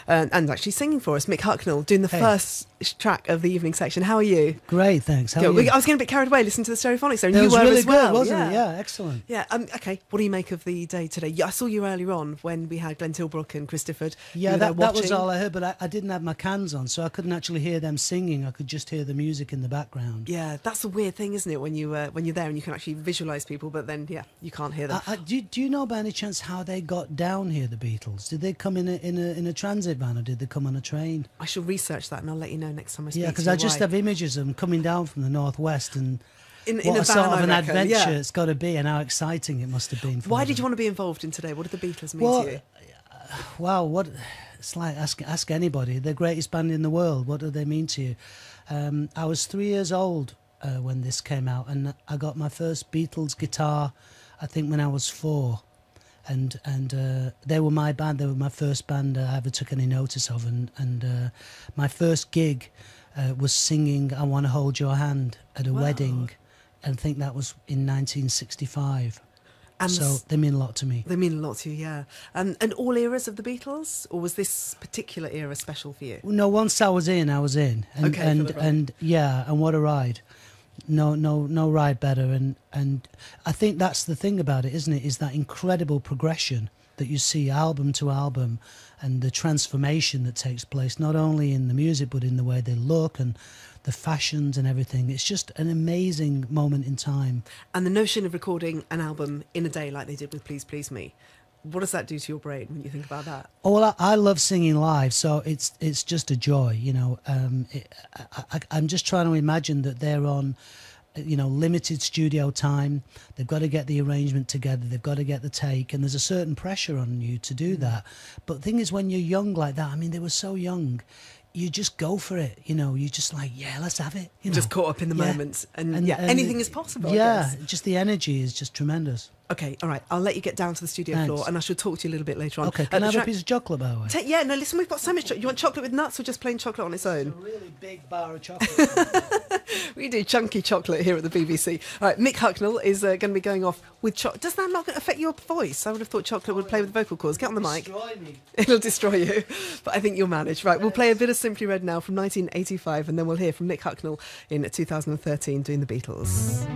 and actually singing for us, Mick Hucknall, doing the first track of the evening section. How are you? Great, thanks. How are you? I was getting a bit carried away listening to the Stereophonics there, and it you was were really as well, good, wasn't it? Yeah, excellent. Yeah. Okay. What do you make of the day today? I saw you earlier on when we had Glenn Tilbrook and Chris Difford. Yeah, that was all I heard, but I didn't have my cans on, so I couldn't actually hear them singing. I could just hear the music in the background. Yeah, that's a weird thing, isn't it? When you're there and you can actually visualise people, but then you can't hear them. Do you know by any chance how they got down here, the Beatles? Did they come in a transit van, or did they come on a train? I shall research that and I'll let you know next time I speak. Yeah, because I just have images of them coming down from the northwest, and in what a a sort of an reckon, adventure it's got to be, and how exciting it must have been. Why did you want to be involved in today? What did the Beatles mean to you? Wow, it's like ask anybody. The greatest band in the world. What do they mean to you? I was 3 years old when this came out, and I got my first Beatles guitar, I think, when I was 4. And they were my band. They were my first band I ever took any notice of. And my first gig was singing "I Want to Hold Your Hand" at a wedding, and I think that was in 1965. And so they mean a lot to me. They mean a lot to you, yeah. And all eras of the Beatles, or was this particular era special for you? No, once I was in. And, okay, and what a ride. No ride better. And I think that's the thing about it, isn't it? Is that incredible progression that you see album to album, and the transformation that takes place not only in the music but in the way they look and the fashions and everything. It's just an amazing moment in time. And the notion of recording an album in a day like they did with Please Please Me, what does that do to your brain when you think about that? Oh, well, I love singing live, so it's just a joy, you know. I'm just trying to imagine that they're on, you know, limited studio time. They've got to get the arrangement together. They've got to get the take, and there's a certain pressure on you to do that. But the thing is, when you're young like that, I mean, they were so young, you just go for it, you know. You just like, yeah, let's have it. You know? Just caught up in the moment, and anything is possible. Yeah, just the energy is just tremendous. Okay, all right. I'll let you get down to the studio floor, and I shall talk to you a little bit later on. Okay, can I have a piece of chocolate, by the way? Yeah, no, listen, we've got so much chocolate. You want chocolate with nuts or just plain chocolate on its own? It's a really big bar of chocolate. We do chunky chocolate here at the BBC. All right, Mick Hucknall is going to be going off with chocolate. Does that not affect your voice? I would have thought chocolate would play with vocal cords. Get on the mic. Destroy me. It'll destroy you. But I think you'll manage. Right, we'll play a bit of Simply Red now from 1985, and then we'll hear from Mick Hucknall in 2013 doing the Beatles.